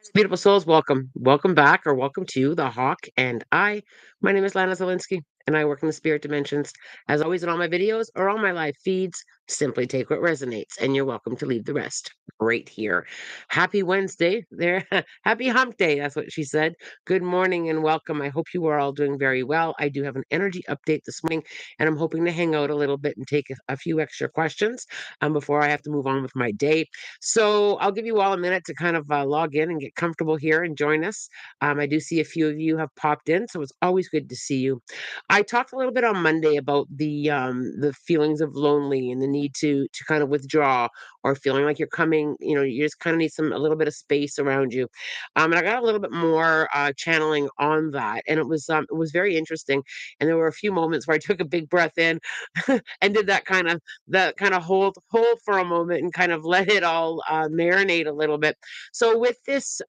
Beautiful souls, welcome. Welcome back or welcome to The Hawk and I. My name is Lana Zelinsky and I work in the spirit dimensions. As always, in all my videos or all my live feeds, simply take what resonates and you're welcome to leave the rest right here. Happy Wednesday there. Happy hump day. That's what she said. Good morning and welcome. I hope you are all doing very well. I do have an energy update this morning and I'm hoping to hang out a little bit and take a few extra questions before I have to move on with my day. So I'll give you all a minute to kind of log in and get comfortable here and join us. I do see a few of you have popped in, so it's always good to see you. I talked a little bit on Monday about the feelings of lonely and the need to kind of withdraw or feeling like you're coming. You just kind of need a little bit of space around you. And I got a little bit more channeling on that, and it was very interesting. And there were a few moments where I took a big breath in and did that kind of hold for a moment and kind of let it all marinate a little bit. So with this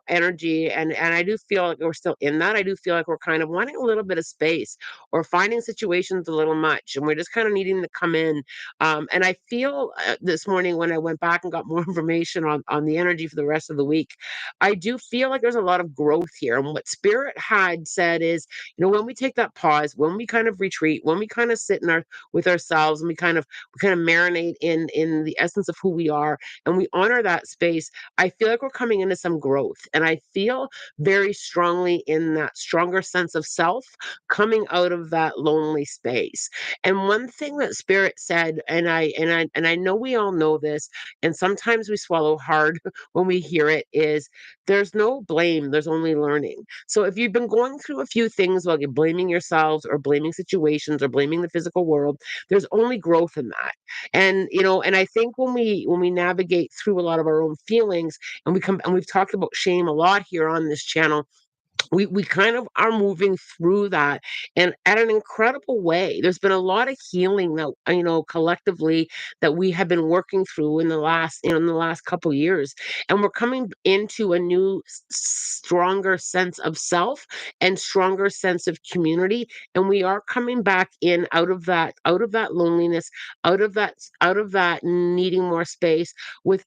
energy, and I do feel like we're still in that. I do feel like we're kind of wanting a little bit of space or finding situations a little much, and we're just kind of needing to come in. And I feel this morning when I went back and got more information on the energy for the rest of the week, I do feel like there's a lot of growth here. And what Spirit had said is, when we take that pause, when we kind of retreat, when we kind of sit in our with ourselves and we kind of marinate in the essence of who we are and we honor that space, I feel like we're coming into some growth, and I feel very strongly in that stronger sense of self coming out of that lonely space. And one thing that Spirit said, and I know we all know this, and sometimes we swallow hard when we hear it, is there's no blame, there's only learning. So if you've been going through a few things while you're blaming yourselves or blaming situations or blaming the physical world, there's only growth in that. And I think when we navigate through a lot of our own feelings, and we've talked about shame a lot here on this channel, we kind of are moving through that and at an incredible way. There's been a lot of healing that collectively that we have been working through in the last couple years, and we're coming into a new stronger sense of self and stronger sense of community, and we are coming back in out of that loneliness, out of that needing more space, with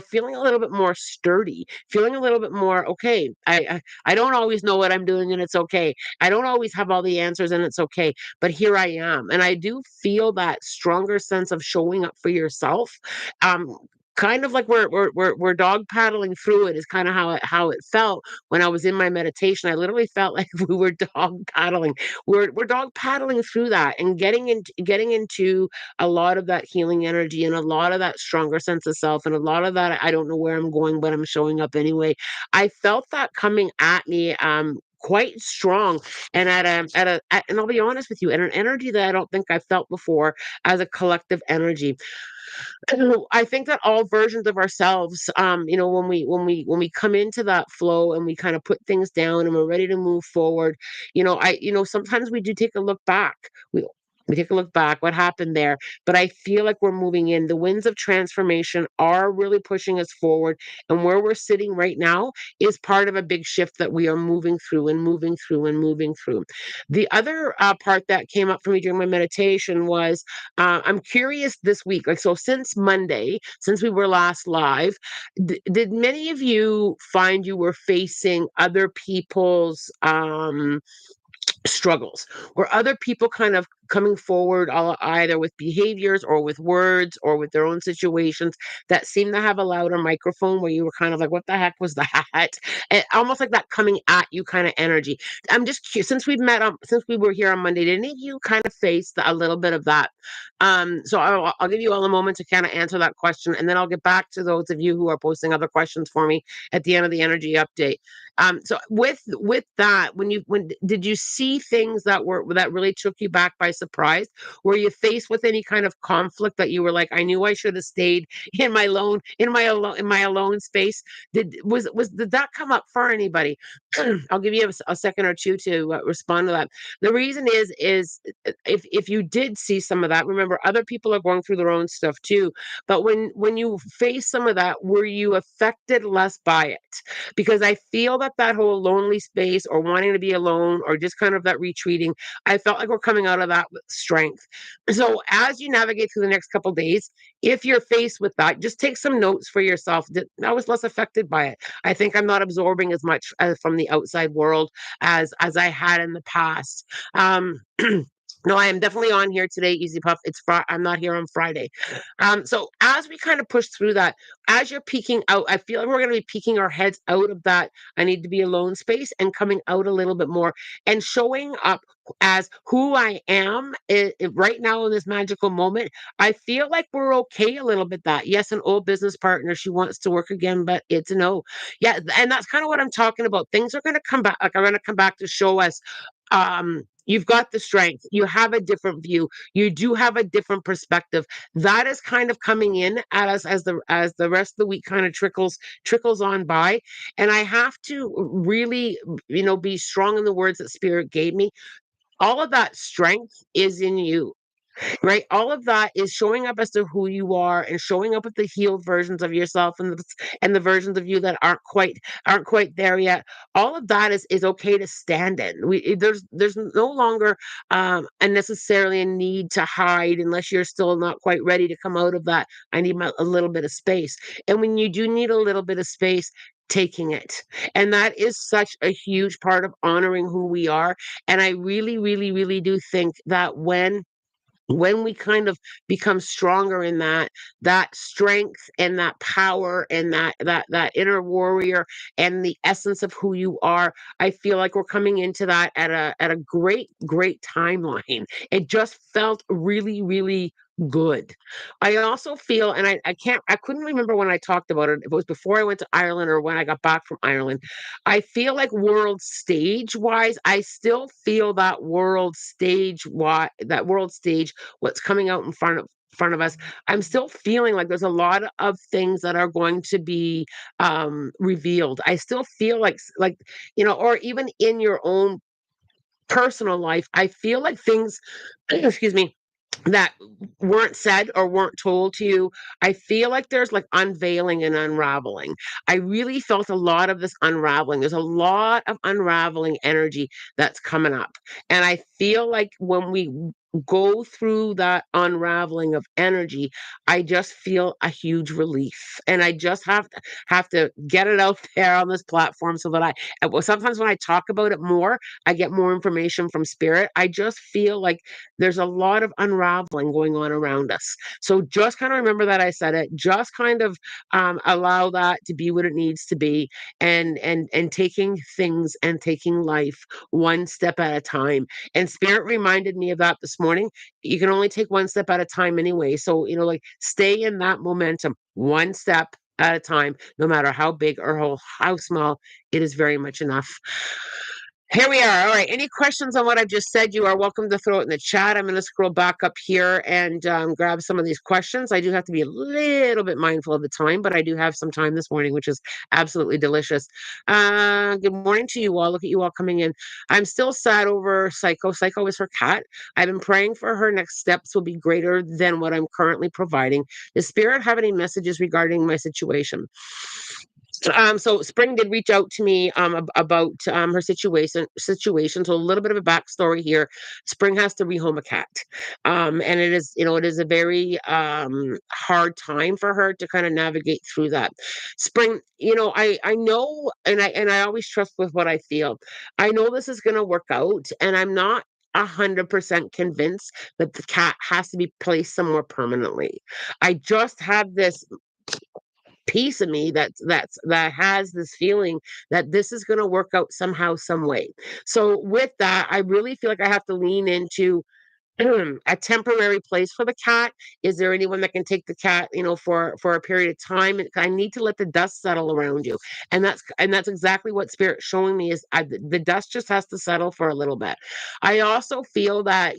feeling a little bit more sturdy, feeling a little bit more okay. I don't always know what I'm doing, and it's okay. I don't always have all the answers, and it's okay. But here I am. And I do feel that stronger sense of showing up for yourself. Um, Kind of like we're dog paddling through it is kind of how it felt when I was in my meditation. I literally felt like we were dog paddling. We're dog paddling through that and getting into a lot of that healing energy and a lot of that stronger sense of self and a lot of that I don't know where I'm going, but I'm showing up anyway. I felt that coming at me quite strong, and and I'll be honest with you, at an energy that I don't think I felt before, as a collective energy. I think that all versions of ourselves, when we come into that flow and we kind of put things down and we're ready to move forward, sometimes we do take a look back. We take a look back, what happened there? But I feel like we're moving in. The winds of transformation are really pushing us forward. And where we're sitting right now is part of a big shift that we are moving through and moving through and moving through. The other part that came up for me during my meditation was, I'm curious this week, like, so since Monday, since we were last live, did many of you find you were facing other people's struggles? Were other people kind of coming forward, either with behaviors or with words or with their own situations, that seem to have a louder microphone, where you were kind of like, what the heck was that? And almost like that coming at you kind of energy. I'm just curious, since we were here on Monday, did any of you kind of face a little bit of that? So I'll give you all a moment to kind of answer that question, and then I'll get back to those of you who are posting other questions for me at the end of the energy update. So with that, when did you see things that really took you back by surprise? Were you faced with any kind of conflict that you were like, I knew I should have stayed in my alone space? Did that come up for anybody? I'll give you a second or two to respond to that. The reason is if you did see some of that, remember, other people are going through their own stuff too. But when you face some of that, were you affected less by it? Because I feel that whole lonely space or wanting to be alone or just kind of that retreating, I felt like we're coming out of that with strength. So as you navigate through the next couple days, if you're faced with that, just take some notes for yourself. I was less affected by it. I think I'm not absorbing as much from the outside world as I had in the past. No, I am definitely on here today, Easy Puff. I'm not here on Friday. So as we kind of push through that, as you're peeking out, I feel like we're going to be peeking our heads out of that I need to be alone space and coming out a little bit more and showing up as who I am right now in this magical moment. I feel like we're okay a little bit that. Yes, an old business partner, she wants to work again, but it's a no. Yeah, and that's kind of what I'm talking about. Things are going to come back, like are going to come back to show us you've got the strength, you have a different view, you do have a different perspective. That is kind of coming in at us as the rest of the week kind of trickles on by. And I have to really, be strong in the words that spirit gave me. All of that strength is in you, right? All of that is showing up as to who you are and showing up with the healed versions of yourself and the versions of you that aren't quite there yet. All of that is okay to stand in. There's no longer unnecessarily a need to hide unless you're still not quite ready to come out of that. I need a little bit of space. And when you do need a little bit of space, taking it. And that is such a huge part of honoring who we are. And I really, really, really do think that when we kind of become stronger in that strength and that power and that inner warrior and the essence of who you are, I feel like we're coming into that at a great timeline. It just felt really, really good. I also feel, and I couldn't remember when I talked about it, if it was before I went to Ireland or when I got back from Ireland. I feel like world stage wise, I still feel that world stage, what's coming out in front of us. I'm still feeling like there's a lot of things that are going to be revealed. I still feel like or even in your own personal life, I feel like things excuse me, that weren't said or weren't told to you. I feel like there's like unveiling and unraveling. I really felt a lot of this unraveling. There's a lot of unraveling energy that's coming up. And I feel like when we go through that unraveling of energy, I just feel a huge relief. And I just have to get it out there on this platform so that well, sometimes when I talk about it more, I get more information from spirit. I just feel like there's a lot of unraveling going on around us. So just kind of remember that I said it. Just kind of allow that to be what it needs to be, and taking things and taking life one step at a time. And spirit reminded me of that this morning. You can only take one step at a time anyway. So like stay in that momentum, one step at a time, no matter how big or how small. It is very much enough. Here we are. All right. Any questions on what I've just said? You are welcome to throw it in the chat. I'm going to scroll back up here and grab some of these questions. I do have to be a little bit mindful of the time, but I do have some time this morning, which is absolutely delicious. Good morning to you all. Look at you all coming in. I'm still sad over Psycho. Psycho is her cat. I've been praying for her next steps will be greater than what I'm currently providing. Does Spirit have any messages regarding my situation? So Spring did reach out to me about her situation. So a little bit of a backstory here. Spring has to rehome a cat, and it is a very hard time for her to kind of navigate through that. Spring, I know, and I always trust with what I feel. I know this is going to work out, and I'm not 100% convinced that the cat has to be placed somewhere permanently. I just have this piece of me that has this feeling that this is going to work out somehow some way. So with that, I really feel like I have to lean into a temporary place for the cat. Is there anyone that can take the cat, for a period of time? And I need to let the dust settle around you. And that's exactly what spirit's showing me is the dust just has to settle for a little bit. I also feel that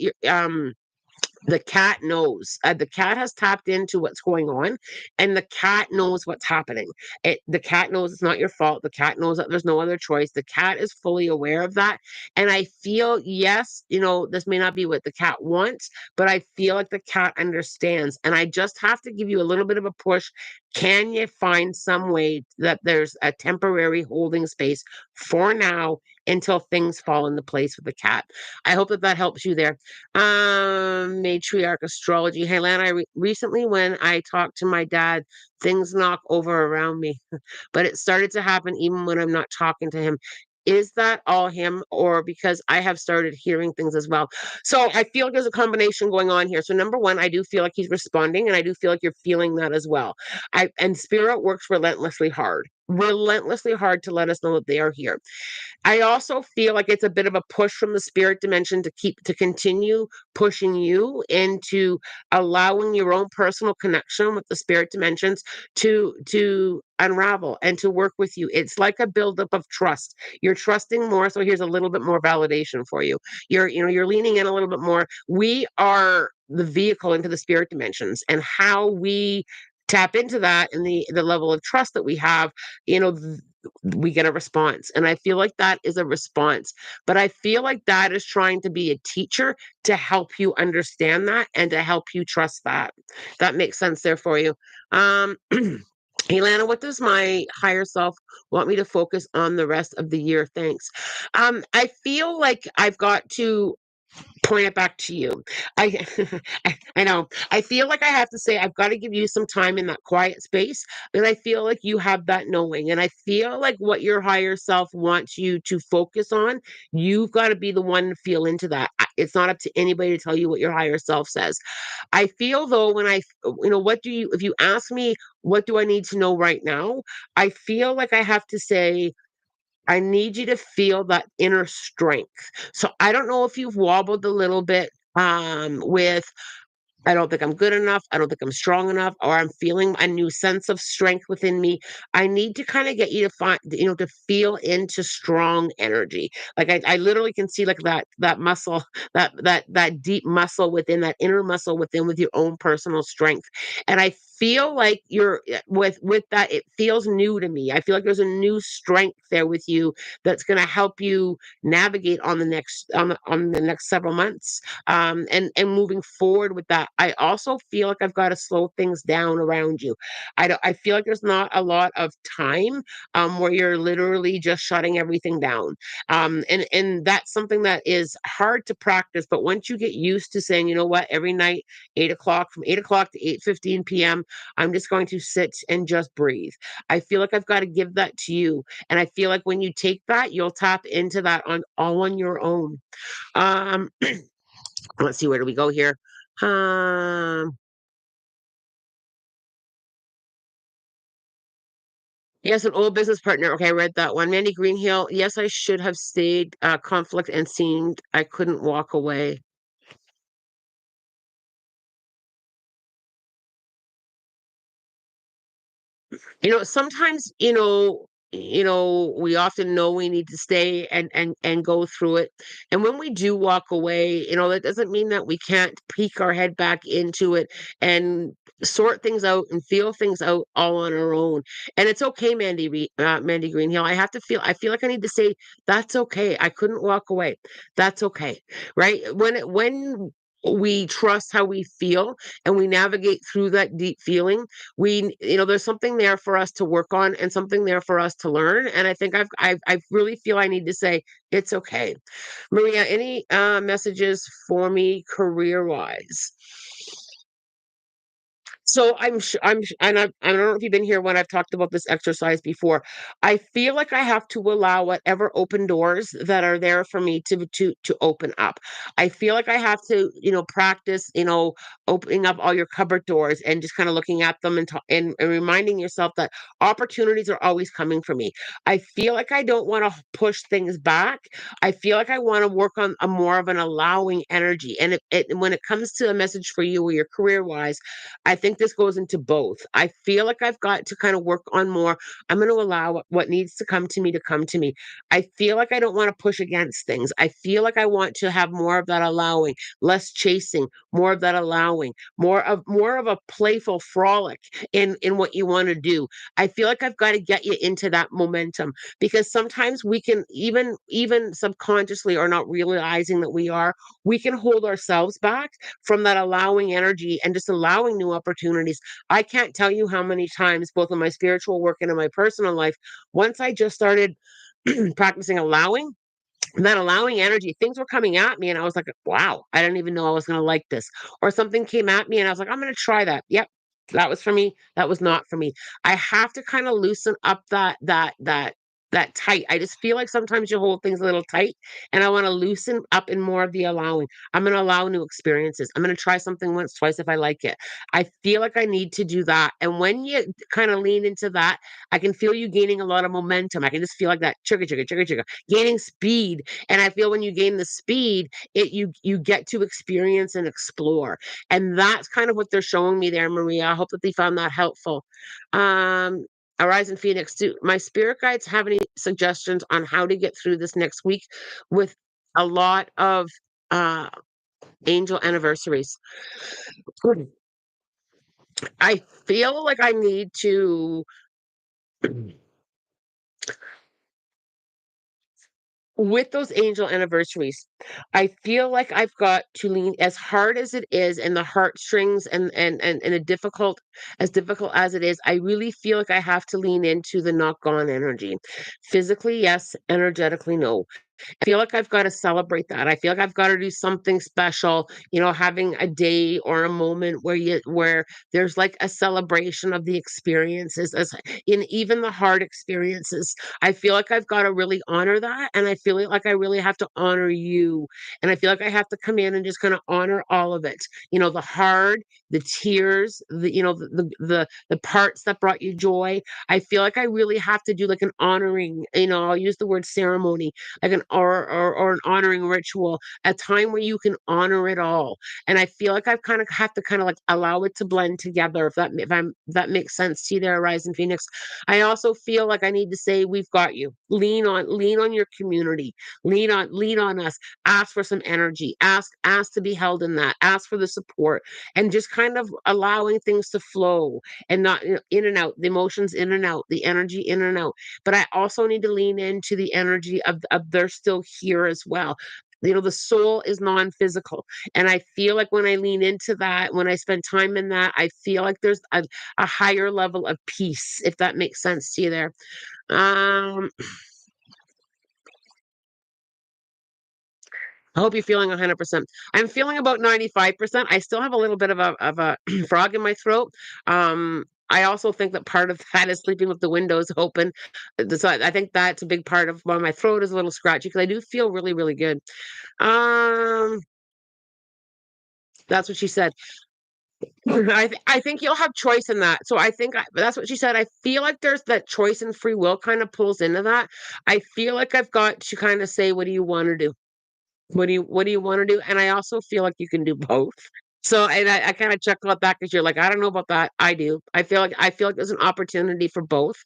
the cat knows. The cat has tapped into what's going on, and the cat knows what's happening. The cat knows it's not your fault. The cat knows that there's no other choice. The cat is fully aware of that. And I feel, yes, this may not be what the cat wants, but I feel like the cat understands. And I just have to give you a little bit of a push. Can you find some way that there's a temporary holding space for now until things fall into place with the cat. I hope that that helps you there. Matriarch astrology. Hey, Lana, recently when I talked to my dad, things knock over around me, but it started to happen even when I'm not talking to him. Is that all him, or because I have started hearing things as well? So I feel like there's a combination going on here. So number one, I do feel like he's responding, and I do feel like you're feeling that as well. I and spirit works relentlessly hard to let us know that they are here. I also feel like it's a bit of a push from the spirit dimension to continue pushing you into allowing your own personal connection with the spirit dimensions to unravel and to work with you. It's like a buildup of trust. You're trusting more, so here's a little bit more validation for you. You're leaning in a little bit more. We are the vehicle into the spirit dimensions, and how we tap into that and the level of trust that we have, you know, we get a response. And I feel like that is a response. But I feel like that is trying to be a teacher to help you understand that and to help you trust that. That makes sense there for you. Um, Ilana, what does my higher self want me to focus on the rest of the year? Thanks. I feel like I've got to point it back to you. I I know. I feel like I have to say I've got to give you some time in that quiet space, and I feel like you have that knowing, and I feel like what your higher self wants you to focus on, you've got to be the one to feel into that. It's not up to anybody to tell you what your higher self says. I feel though when what do you if you ask me what do I need to know right now, I feel like I have to say I need you to feel that inner strength. So I don't know if you've wobbled a little bit with I don't think I'm good enough. I don't think I'm strong enough, or I'm feeling a new sense of strength within me. I need to kind of get you to find, to feel into strong energy. Like I literally can see like that muscle, that deep muscle within that inner muscle within with your own personal strength. And I feel like you're with that, it feels new to me. I feel like there's a new strength there with you that's gonna help you navigate on the next several months and moving forward with that. I also feel like I've got to slow things down around you. I feel like there's not a lot of time where you're literally just shutting everything down. And that's something that is hard to practice, but once you get used to saying, you know what, every night 8 o'clock, from 8 o'clock to 8:15 p.m., I'm just going to sit and just breathe. I feel like I've got to give that to you, and I feel like when you take that, you'll tap into that on all on your own. um Let's see, where do we go here? Um, yes, an old business partner. Okay, I read that one. Mandy Greenhill. Yes, I should have stayed. Conflict and seemed I couldn't walk away. Sometimes, we often know we need to stay and go through it. And when we do walk away, that doesn't mean that we can't peek our head back into it and sort things out and feel things out all on our own. And it's okay, Mandy Greenhill. I feel like I need to say that's okay. I couldn't walk away. That's okay. Right? When we trust how we feel and we navigate through that deep feeling, there's something there for us to work on and something there for us to learn. And I think I really feel I need to say it's okay. Maria, any messages for me career wise? So and I don't know if you've been here when I've talked about this exercise before. I feel like I have to allow whatever open doors that are there for me to open up. I feel like I have to, practice, opening up all your cupboard doors and just kind of looking at them and reminding yourself that opportunities are always coming for me. I feel like I don't want to push things back. I feel like I want to work on a more of an allowing energy. And when it comes to a message for you or your career wise, I think this goes into both. I feel like I've got to kind of work on more. I'm going to allow what needs to come to me to come to me. I feel like I don't want to push against things. I feel like I want to have more of that allowing, less chasing, more of that allowing, more of a playful frolic in what you want to do. I feel like I've got to get you into that momentum, because sometimes we can even subconsciously or not realizing that we can hold ourselves back from that allowing energy and just allowing new opportunities. I can't tell you how many times, both in my spiritual work and in my personal life, once I just started practicing allowing, that allowing energy, things were coming at me and I was like, wow, I didn't even know I was going to like this. Or something came at me and I was like, I'm going to try that. Yep. That was for me. That was not for me. I have to kind of loosen up that tight. I just feel like sometimes you hold things a little tight and I want to loosen up in more of the allowing. I'm going to allow new experiences. I'm going to try something once, twice if I like it. I feel like I need to do that. And when you kind of lean into that, I can feel you gaining a lot of momentum. I can just feel like that trigger, trigger, trigger, trigger, gaining speed. And I feel when you gain the speed, you get to experience and explore. And that's kind of what they're showing me there, Maria. I hope that they found that helpful. Um, Arise in Phoenix, do my spirit guides have any suggestions on how to get through this next week with a lot of uh angel anniversaries? I feel like I need to with those angel anniversaries, I feel like I've got to lean as hard as it is and the heartstrings and a difficult as it is, I really feel like I have to lean into the not gone energy. Physically, yes, energetically, no. I feel like I've got to celebrate that. I feel like I've got to do something special, having a day or a moment where there's like a celebration of the experiences as in even the hard experiences. I feel like I've got to really honor that. And I feel like I really have to honor you. And I feel like I have to come in and just kind of honor all of it. The hard, the tears, the parts that brought you joy. I feel like I really have to do like an honoring, I'll use the word ceremony, like or an honoring ritual, a time where you can honor it all. And I feel like I've kind of have to kind of like allow it to blend together. If that makes sense to you there, Rising Phoenix. I also feel like I need to say we've got you. Lean on your community. Lean on us. Ask for some energy. Ask to be held in that. Ask for the support and just kind of allowing things to flow and not in and out, the emotions in and out, the energy in and out. But I also need to lean into the energy of they're still here as well. The soul is non-physical. And I feel like when I lean into that, when I spend time in that, I feel like there's a higher level of peace, if that makes sense to you there. Um, I hope you're feeling 100%. I'm feeling about 95%. I still have a little bit of a frog in my throat. I also think that part of that is sleeping with the windows open. So I think that's a big part of why my throat is a little scratchy because I do feel really, really good. Um, that's what she said. I think you'll have choice in that. So I think that's what she said. I feel like there's that choice and free will kind of pulls into that. I feel like I've got to kind of say, what do you want to do? What do you wanna do? And I also feel like you can do both. So and I kinda chuckle at that because 'cause you're like, "I don't know about that." I do. I feel like there's an opportunity for both.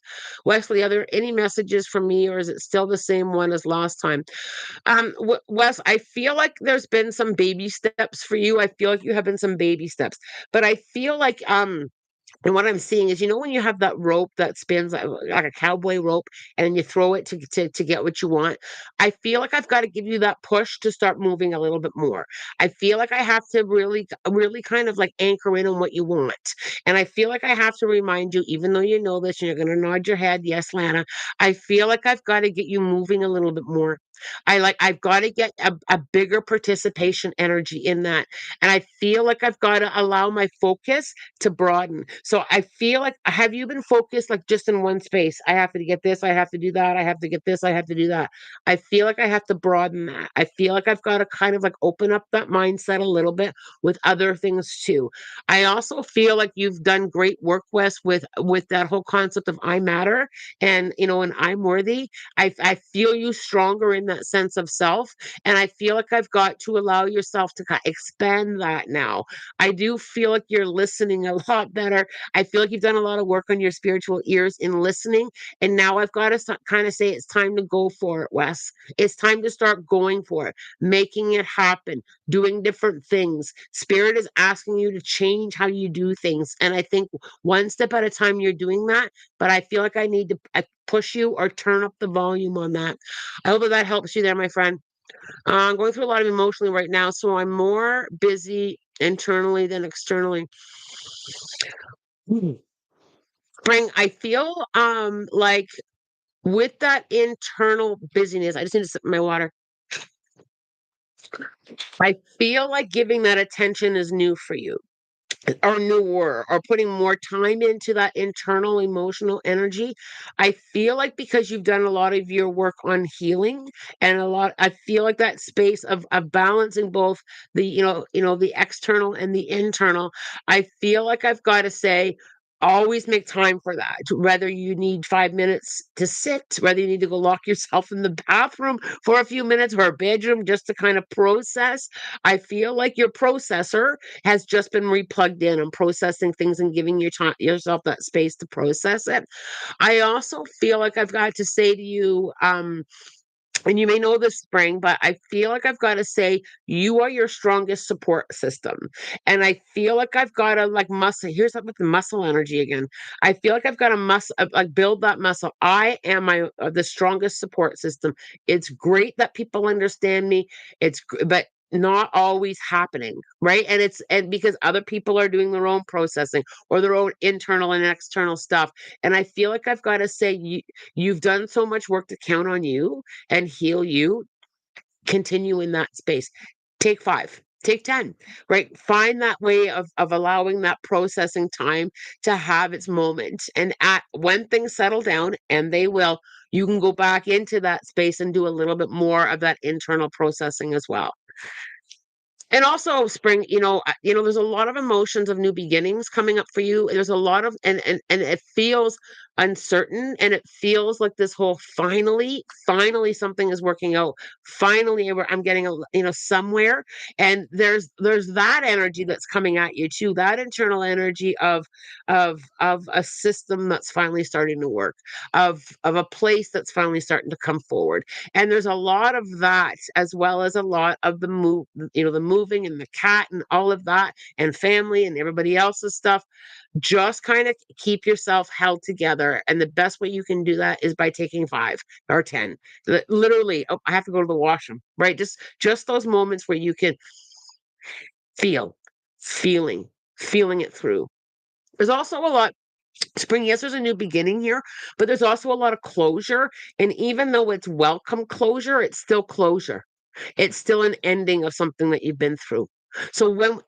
Wesley, are there any messages from me, or is it still the same one as last time? Wes, I feel like there's been some baby steps for you. I feel like you have been some baby steps, but I feel like, and what I'm seeing is, when you have that rope that spins like a cowboy rope and you throw it to get what you want, I feel like I've got to give you that push to start moving a little bit more. I feel like I have to really, really kind of like anchor in on what you want. And I feel like I have to remind you, even though you know this and you're going to nod your head, yes, Lana, I feel like I've got to get you moving a little bit more. I've got to get a bigger participation energy in that. And I feel like I've got to allow my focus to broaden. So I feel like have you been focused like just in one space? I have to get this, I have to do that, I have to get this, I have to do that. I feel like I have to broaden that. I feel like I've got to kind of like open up that mindset a little bit with other things too. I also feel like you've done great work, Wes, with that whole concept of I matter and I'm worthy. I feel you stronger in that sense of self. And I feel like I've got to allow yourself to expand that now. I do feel like you're listening a lot better. I feel like you've done a lot of work on your spiritual ears in listening. And now I've got to kind of say it's time to go for it, Wes. It's time to start going for it, making it happen, doing different things. Spirit is asking you to change how you do things. And I think one step at a time you're doing that. But I feel like I need to push you or turn up the volume on that. I hope that helps you there, my friend. I'm going through a lot of emotionally right now, so I'm more busy internally than externally. Mhm. Spring, I feel like with that internal busyness, I just need to sip my water. I feel like giving that attention is new for you, or newer, or putting more time into that internal emotional energy. I feel like because you've done a lot of your work on healing, and a lot, I feel like that space of balancing both the, the external and the internal. I feel like I've got to say, always make time for that. Whether you need 5 minutes to sit, whether you need to go lock yourself in the bathroom for a few minutes, or a bedroom, just to kind of process. I feel like your processor has just been replugged in and processing things and giving yourself that space to process it. I also feel like I've got to say to you, and you may know this, Spring, but I feel like I've got to say you are your strongest support system. And I feel like I've got to, like, muscle. Here's up with the muscle energy again. I feel like I've got to like, build that muscle. I am the strongest support system. It's great that people understand me. But not always happening, right? And because other people are doing their own processing or their own internal and external stuff. And I feel like I've got to say, you've done so much work to count on you and heal you. Continue in that space. Take 5, take 10, right? Find that way of allowing that processing time to have its moment. And at when things settle down, and they will, you can go back into that space and do a little bit more of that internal processing as well. And also, Spring, there's a lot of emotions of new beginnings coming up for you. There's a lot of, and it feels uncertain, and it feels like this whole finally something is working out. Finally, I'm getting somewhere. And there's that energy that's coming at you too. That internal energy of a system that's finally starting to work, of a place that's finally starting to come forward. And there's a lot of that, as well as a lot of the moving and the cat and all of that, and family and everybody else's stuff. Just kind of keep yourself held together. And the best way you can do that is by taking 5 or 10. Literally, oh, I have to go to the washroom, right? Just those moments where you can feel, feeling, feeling it through. There's also a lot, Spring, yes, there's a new beginning here, but there's also a lot of closure. And even though it's welcome closure, it's still closure. It's still an ending of something that you've been through. So when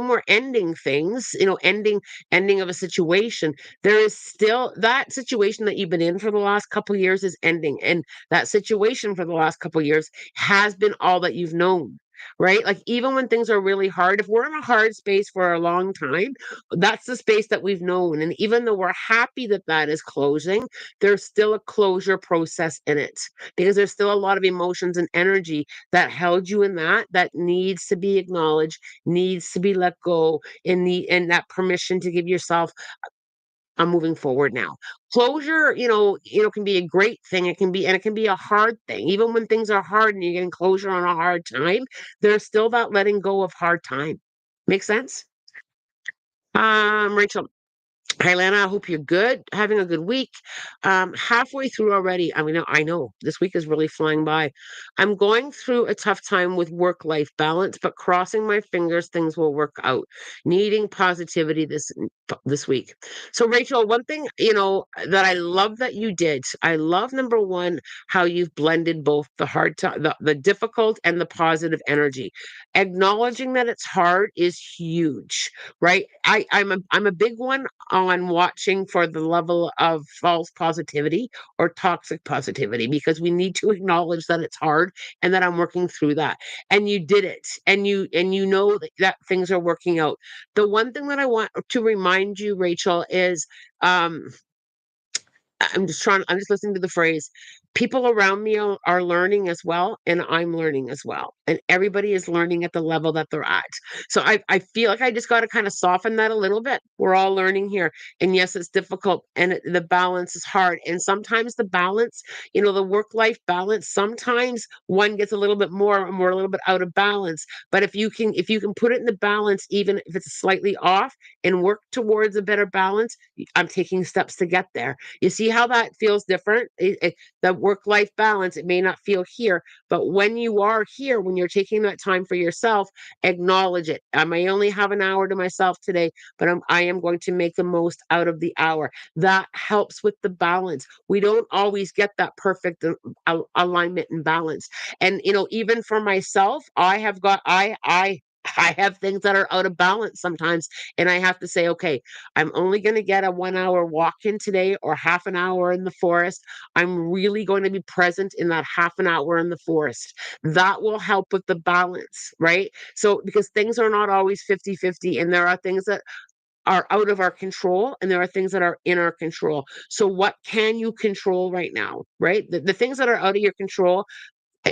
we're ending things, ending of a situation, there is still that situation that you've been in for the last couple of years is ending. And that situation for the last couple of years has been all that you've known. Right? Like, even when things are really hard, if we're in a hard space for a long time, that's the space that we've known. And even though we're happy that that is closing, there's still a closure process in it, because there's still a lot of emotions and energy that held you in that needs to be acknowledged, needs to be let go, and that permission to give yourself, I'm moving forward now. Closure, can be a great thing. It can be a hard thing. Even when things are hard and you're getting closure on a hard time, there's still that letting go of hard time. Make sense? Rachel, hi, Lana. I hope you're good, having a good week. Halfway through already. I know this week is really flying by. I'm going through a tough time with work-life balance, but crossing my fingers things will work out. Needing positivity this week. So, Rachel, one thing that I love that you did. I love, number one, how you've blended both the hard time, the difficult, and the positive energy. Acknowledging that it's hard is huge, right? I'm a big one on watching for the level of false positivity or toxic positivity, because we need to acknowledge that it's hard and that I'm working through that. And you did it, and you know that things are working out. The one thing that I want to remind you, Rachel, is um I'm just listening to the phrase. People around me are learning as well, and I'm learning as well. And everybody is learning at the level that they're at. So I feel like I just got to kind of soften that a little bit. We're all learning here. And yes, it's difficult, and the balance is hard. And sometimes the balance, the work-life balance, sometimes one gets a little bit more, and we're a little bit out of balance. But if you can put it in the balance, even if it's slightly off, and work towards a better balance, I'm taking steps to get there. You see see how that feels different? The work-life balance, it may not feel here, but when you are here, when you're taking that time for yourself, acknowledge it. I may only have an hour to myself today, but I am going to make the most out of the hour. That helps with the balance. We don't always get that perfect alignment and balance. And even for myself, I have things that are out of balance sometimes, and I have to say, okay, I'm only going to get a 1 hour walk in today or half an hour in the forest. I'm really going to be present in that half an hour in the forest. That will help with the balance, right? So, because things are not always 50-50, and there are things that are out of our control and there are things that are in our control. So what can you control right now, right? The things that are out of your control,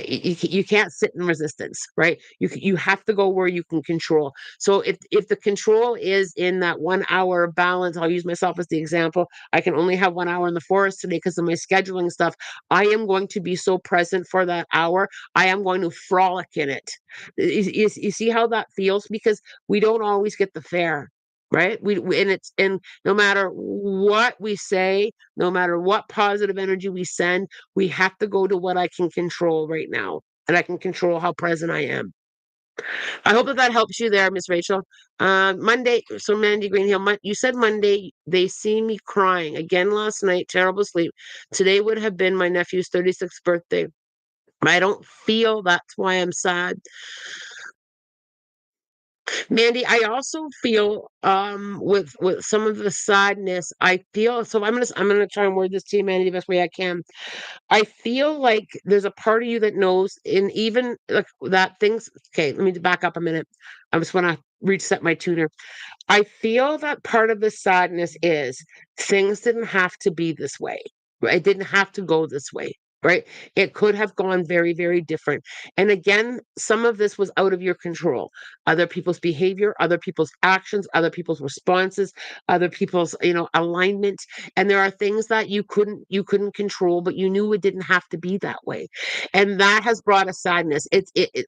you can't sit in resistance, right? You have to go where you can control. So if the control is in that 1 hour balance, I'll use myself as the example. I can only have 1 hour in the forest today because of my scheduling stuff. I am going to be so present for that hour. I am going to frolic in it. You see how that feels? Because we don't always get the fair, right? And no matter what we say, no matter what positive energy we send, we have to go to what I can control right now. And I can control how present I am. I hope that helps you there, Miss Rachel. Monday, so Mandy Greenhill, you said Monday, they see me crying again last night, terrible sleep. Today would have been my nephew's 36th birthday. I don't feel that's why I'm sad. Mandy, I also feel with some of the sadness, I feel so I'm gonna try and word this to you, Mandy, the best way I can. I feel like there's a part of you that knows, and even like that things. Okay, let me back up a minute. I just want to reset my tuner. I feel that part of the sadness is things didn't have to be this way. Right? It didn't have to go this way. Right? It could have gone very, very different. And again, some of this was out of your control. Other people's behavior, other people's actions, other people's responses, other people's, alignment. And there are things that you couldn't control, but you knew it didn't have to be that way. And that has brought a sadness.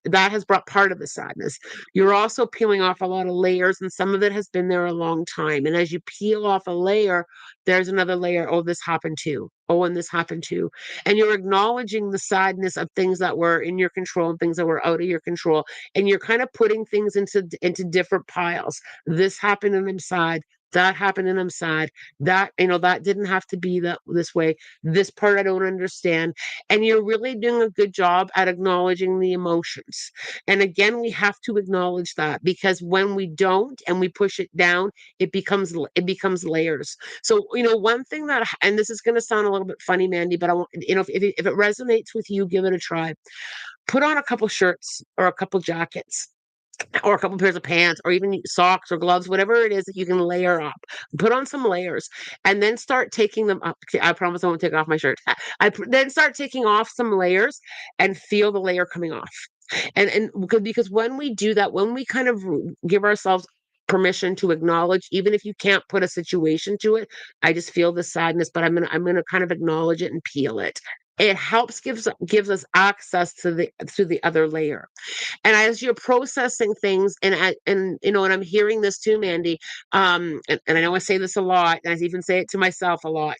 That has brought part of the sadness. You're also peeling off a lot of layers, and some of it has been there a long time. And as you peel off a layer, there's another layer. Oh, this happened too. Oh, and this happened too. And you're acknowledging the sadness of things that were in your control and things that were out of your control. And you're kind of putting things into different piles. This happened and I'm sad. That happened and I'm sad. That didn't have to be this way. This part I don't understand. And you're really doing a good job at acknowledging the emotions. And again, we have to acknowledge that, because when we don't and we push it down, it becomes layers. So, one thing and this is going to sound a little bit funny, Mandy, but I want, if it resonates with you, give it a try. Put on a couple shirts or a couple jackets or a couple pairs of pants or even socks or gloves, whatever it is that you can layer up. Put on some layers and then start taking them up. Okay, I promise I won't take off my shirt. Then start taking off some layers and feel the layer coming off. And because when we do that, when we kind of give ourselves permission to acknowledge, even if you can't put a situation to it, I just feel the sadness, but I'm gonna kind of acknowledge it and peel it. It helps gives us access to the other layer. And as you're processing things, and I'm hearing this too, Mandy, and I know I say this a lot, and I even say it to myself a lot.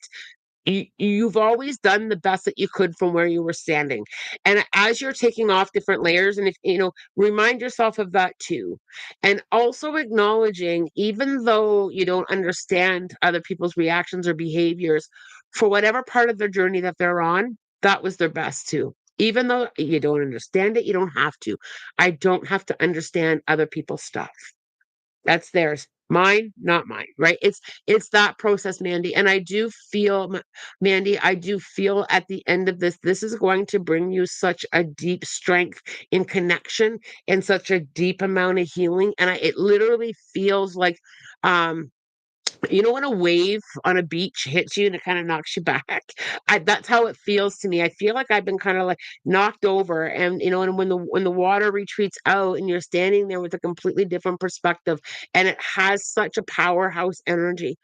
You've always done the best that you could from where you were standing. And as you're taking off different layers, and if remind yourself of that too. And also acknowledging, even though you don't understand other people's reactions or behaviors, for whatever part of their journey that they're on, that was their best too. Even though you don't understand it, you don't have to. I don't have to understand other people's stuff. That's theirs. Mine, not mine, right? It's that process, Mandy. And I do feel, Mandy, I do feel at the end of this is going to bring you such a deep strength in connection and such a deep amount of healing. And it literally feels like, um, when a wave on a beach hits you and it kind of knocks you back. That's how it feels to me. I feel like I've been kind of like knocked over, and when the water retreats out and you're standing there with a completely different perspective, and it has such a powerhouse energy.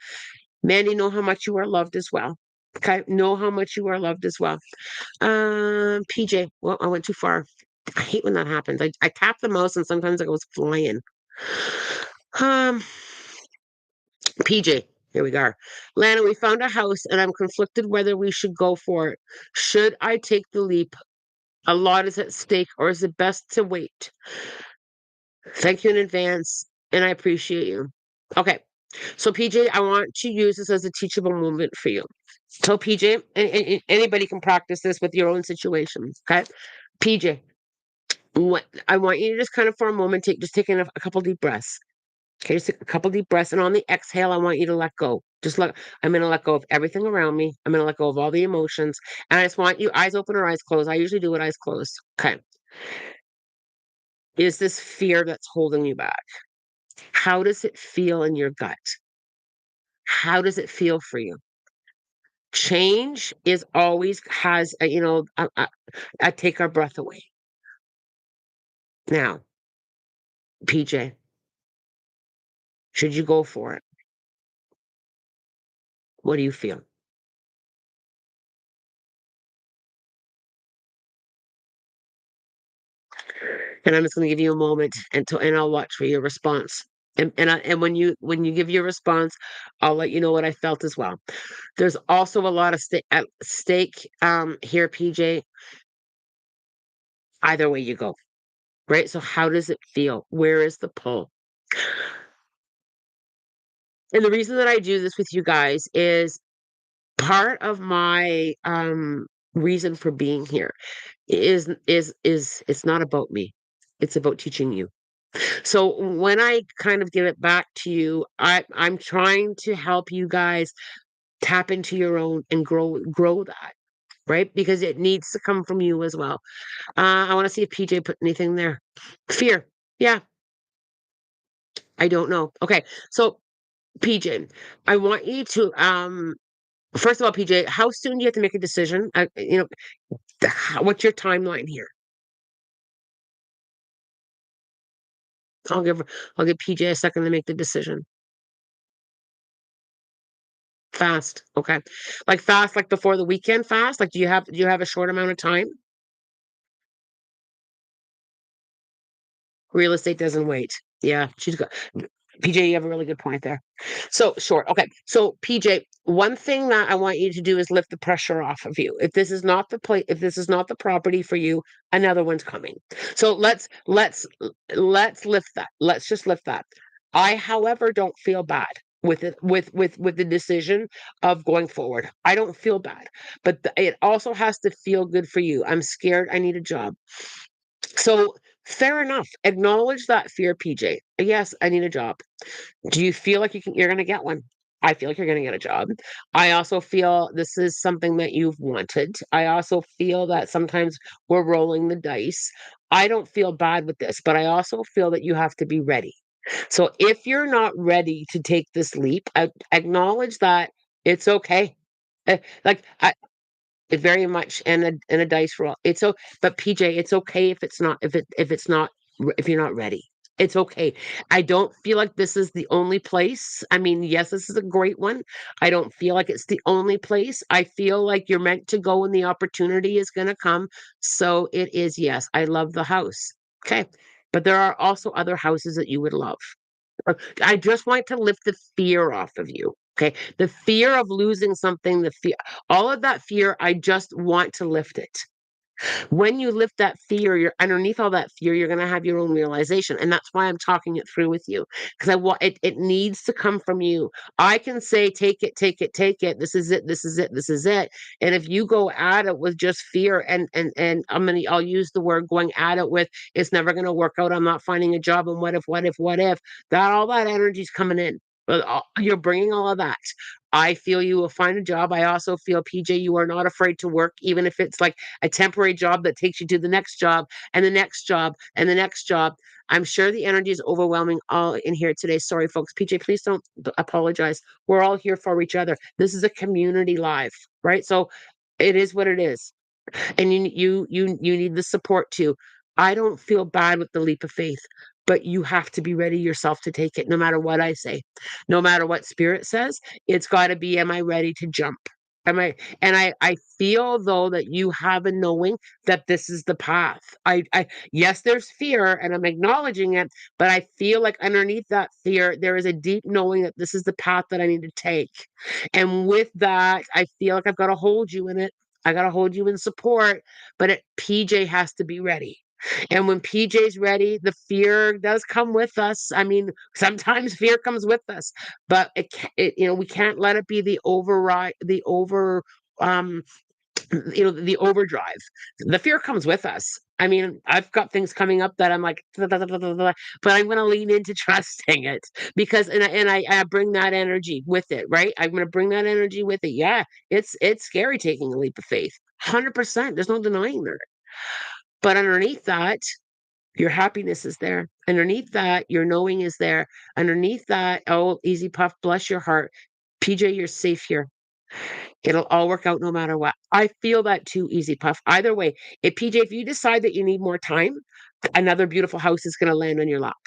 Mandy, know how much you are loved as well. Okay, know how much you are loved as well. PJ, well, I went too far. I hate when that happens. I tap the mouse and sometimes it goes flying. Um, PJ. Here we go. Lana, we found a house and I'm conflicted whether we should go for it. Should I take the leap? A lot is at stake, or is it best to wait? Thank you in advance, and I appreciate you. Okay. So, PJ, I want to use this as a teachable moment for you. So, PJ, and anybody can practice this with your own situations. Okay. PJ, what I want you to just kind of for a moment take in a couple deep breaths. Okay, just take a couple deep breaths, and on the exhale, I want you to let go. I'm going to let go of everything around me. I'm going to let go of all the emotions, and I just want you eyes open or eyes closed. I usually do it eyes closed. Okay. Is this fear that's holding you back? How does it feel in your gut? How does it feel for you? Change is always has a take our breath away. Now, PJ, should you go for it? What do you feel? And I'm just going to give you a moment and I'll watch for your response. And when you give your response, I'll let you know what I felt as well. There's also a lot of at stake here, PJ. Either way you go, right? So how does it feel? Where is the pull? And the reason that I do this with you guys is part of my reason for being here is it's not about me. It's about teaching you. So when I kind of give it back to you, I'm trying to help you guys tap into your own and grow that, right? Because it needs to come from you as well. I want to see if PJ put anything there. Fear. Yeah, I don't know. Okay. So PJ, I want you to first of all, PJ, how soon do you have to make a decision? What's your timeline here? I'll give I'll give PJ a second to make the decision. Fast, okay. Like fast, like before the weekend fast? Like do you have a short amount of time? Real estate doesn't wait. Yeah, she's got PJ, you have a really good point there. So short. Okay. So PJ, one thing that I want you to do is lift the pressure off of you. If this is not the place, if this is not the property for you, another one's coming. So let's lift that. Let's just lift that. I, however, don't feel bad with it with the decision of going forward. I don't feel bad, but it also has to feel good for you. I'm scared. I need a job. So fair enough. Acknowledge that fear, PJ. Yes, I need a job. Do you feel like you're gonna get one? I feel like you're gonna get a job. I also feel this is something that you've wanted. I also feel that sometimes we're rolling the dice. I don't feel bad with this, but I also feel that you have to be ready. So if you're not ready to take this leap, acknowledge that it's okay. Like it very much and a dice roll. But PJ, it's okay if you're not ready. It's okay. I don't feel like this is the only place. I mean, yes, this is a great one. I don't feel like it's the only place. I feel like you're meant to go and the opportunity is going to come. So it is, yes, I love the house. Okay. But there are also other houses that you would love. I just want to lift the fear off of you. Okay. The fear of losing something, all of that fear, I just want to lift it. When you lift that fear, you're underneath all that fear, you're going to have your own realization. And that's why I'm talking it through with you because I want it needs to come from you. I can say, take it, take it, take it. This is it. This is it. This is it. And if you go at it with just fear and I'll use the word going at it with, it's never going to work out. I'm not finding a job. And what if, that all that energy's coming in. But you're bringing all of that. I feel you will find a job. I also feel, PJ, you are not afraid to work, even if it's like a temporary job that takes you to the next job and the next job and the next job. I'm sure the energy is overwhelming all in here today. Sorry, folks. PJ, please don't apologize. We're all here for each other. This is a community live, right? So it is what it is. And you need the support too. I don't feel bad with the leap of faith, but you have to be ready yourself to take it no matter what I say. No matter what spirit says, it's got to be, am I ready to jump? Am I and I feel though that you have a knowing that this is the path. I yes, there's fear and I'm acknowledging it, but I feel like underneath that fear, there is a deep knowing that this is the path that I need to take. And with that, I feel like I've got to hold you in it. I got to hold you in support, but PJ has to be ready. And when PJ's ready, the fear does come with us. I mean, sometimes fear comes with us, but we can't let it be the override, um, the overdrive. The fear comes with us. I mean, I've got things coming up that I'm like, "Da, da, da, da, da, da," but I'm going to lean into trusting it because, I bring that energy with it, right? I'm going to bring that energy with it. Yeah, it's scary taking a leap of faith, 100%. There's no denying that. But underneath that, your happiness is there. Underneath that, your knowing is there. Underneath that, oh, easy puff, bless your heart. PJ, you're safe here. It'll all work out no matter what. I feel that too, easy puff. Either way, if PJ, if you decide that you need more time, another beautiful house is going to land on your lap.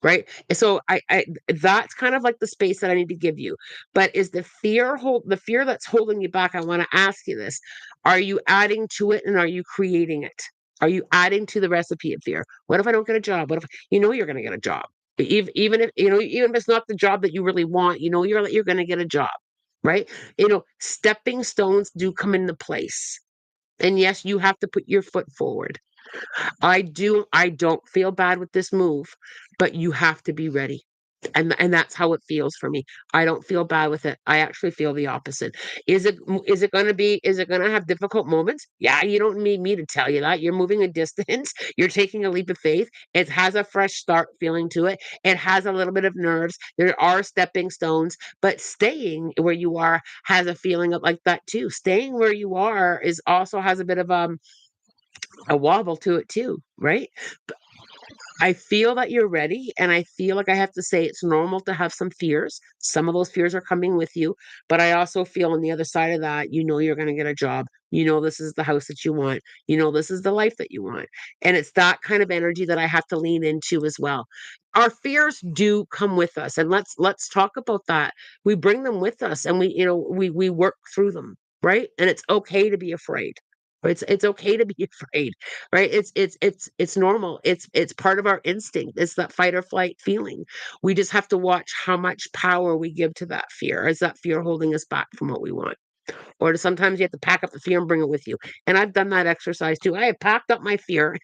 Right. So I that's kind of like the space that I need to give you. But is the fear that's holding you back? I want to ask you this. Are you adding to it and are you creating it? Are you adding to the recipe of fear? What if I don't get a job? What if you're going to get a job? Even if even if it's not the job that you really want, you're going to get a job, right? Stepping stones do come into place. And yes, you have to put your foot forward. I don't feel bad with this move, but you have to be ready. And that's how it feels for me. I don't feel bad with it. I actually feel the opposite. Is it going to have difficult moments? Yeah, you don't need me to tell you that. You're moving a distance. You're taking a leap of faith. It has a fresh start feeling to it. It has a little bit of nerves. There are stepping stones, but staying where you are has a feeling of like that too. Staying where you are is also has a bit of a wobble to it too, right? I feel that you're ready, and I feel like I have to say it's normal to have some fears. Some of those fears are coming with you, but I also feel on the other side of that, you're going to get a job. This is the house that you want. This is the life that you want. And it's that kind of energy that I have to lean into as well. Our fears do come with us, and let's talk about that. We bring them with us, and we work through them, right? And it's okay to be afraid. It's okay to be afraid, right? It's normal. It's part of our instinct. It's that fight or flight feeling. We just have to watch how much power we give to that fear. Is that fear holding us back from what we want? Or sometimes you have to pack up the fear and bring it with you. And I've done that exercise too. I have packed up my fear.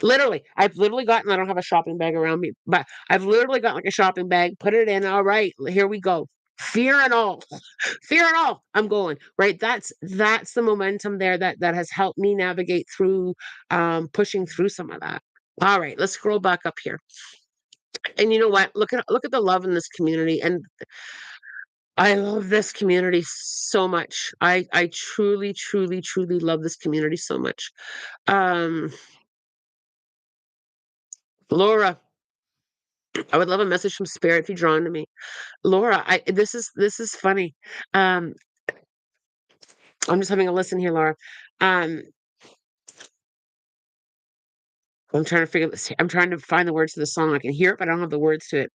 Literally, I've literally gotten, I don't have a shopping bag around me, but I've literally got like a shopping bag, put it in. All right, here we go. Fear and all, fear and all, I'm going, right? That's the momentum there that has helped me navigate through pushing through some of that. All right, let's scroll back up here. And you know what? Look at the love in this community. And I love this community so much. I truly, truly, truly love this community so much. Um, Laura, I would love a message from spirit if you're drawn to me. Laura, this is funny. Um, I'm just having a listen here, Laura. Um, I'm trying to figure this. I'm trying to find the words to the song. I can hear it, but I don't have the words to it.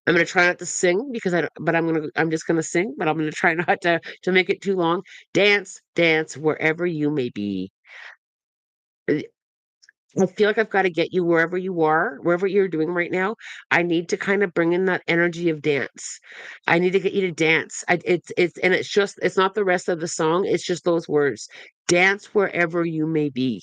I'm gonna try not to sing because I don't, but I'm just gonna sing, but I'm gonna try not to make it too long. Dance, dance wherever you may be. I feel like I've got to get you wherever you are, wherever you're doing right now. I need to kind of bring in that energy of dance. I need to get you to dance. It's not the rest of the song. It's just those words. Dance wherever you may be.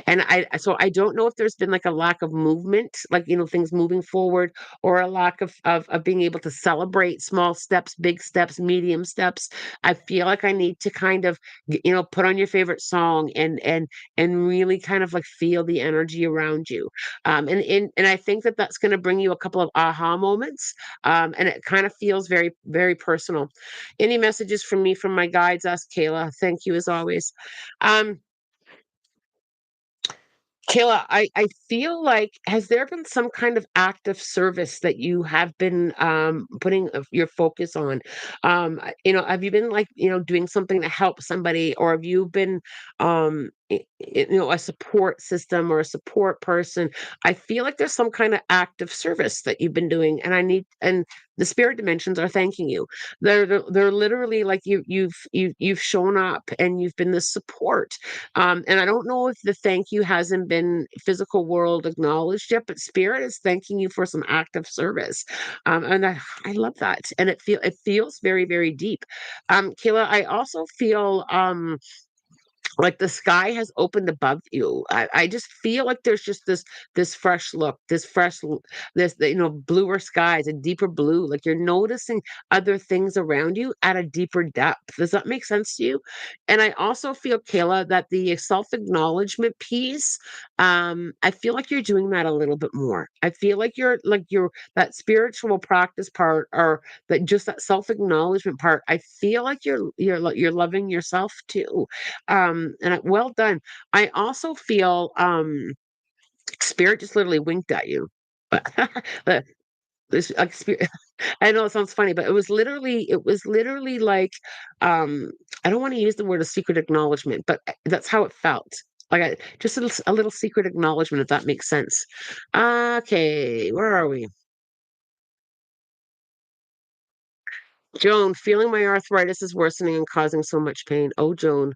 And I don't know if there's been like a lack of movement, like things moving forward, or a lack of being able to celebrate small steps, big steps, medium steps. I feel like I need to kind of put on your favorite song and really kind of like feel the energy around you. And I think that that's going to bring you a couple of aha moments. And it kind of feels very, very personal. Any messages from me from my guides? Ask Kayla. Thank you as always. Um, Kayla, I feel like has there been some kind of act of service that you have been putting your focus on? Have you been like doing something to help somebody, or have you been a support system or a support person. I feel like there's some kind of act of service that you've been doing, and the spirit dimensions are thanking you. They're literally like you've shown up and you've been the support. And I don't know if the thank you hasn't been physical world acknowledged yet, but spirit is thanking you for some act of service. And I love that, and it feels very very deep. Kayla, I also feel like the sky has opened above you. I just feel like there's just this fresh look, this bluer skies, a deeper blue. Like you're noticing other things around you at a deeper depth. Does that make sense to you? And I also feel, Kayla, that the self-acknowledgement piece, I feel like you're doing that a little bit more. I feel like you're that spiritual practice part, or that self-acknowledgement part. I feel like you're loving yourself too. Well done. I also feel spirit just literally winked at you. The- this spirit, I know it sounds funny, but it was literally like, um I don't want to use the word a secret acknowledgement, but that's how it felt. Like just a little secret acknowledgement, if that makes sense. Okay, where are we? Joan, feeling my arthritis is worsening and causing so much pain. Oh, Joan.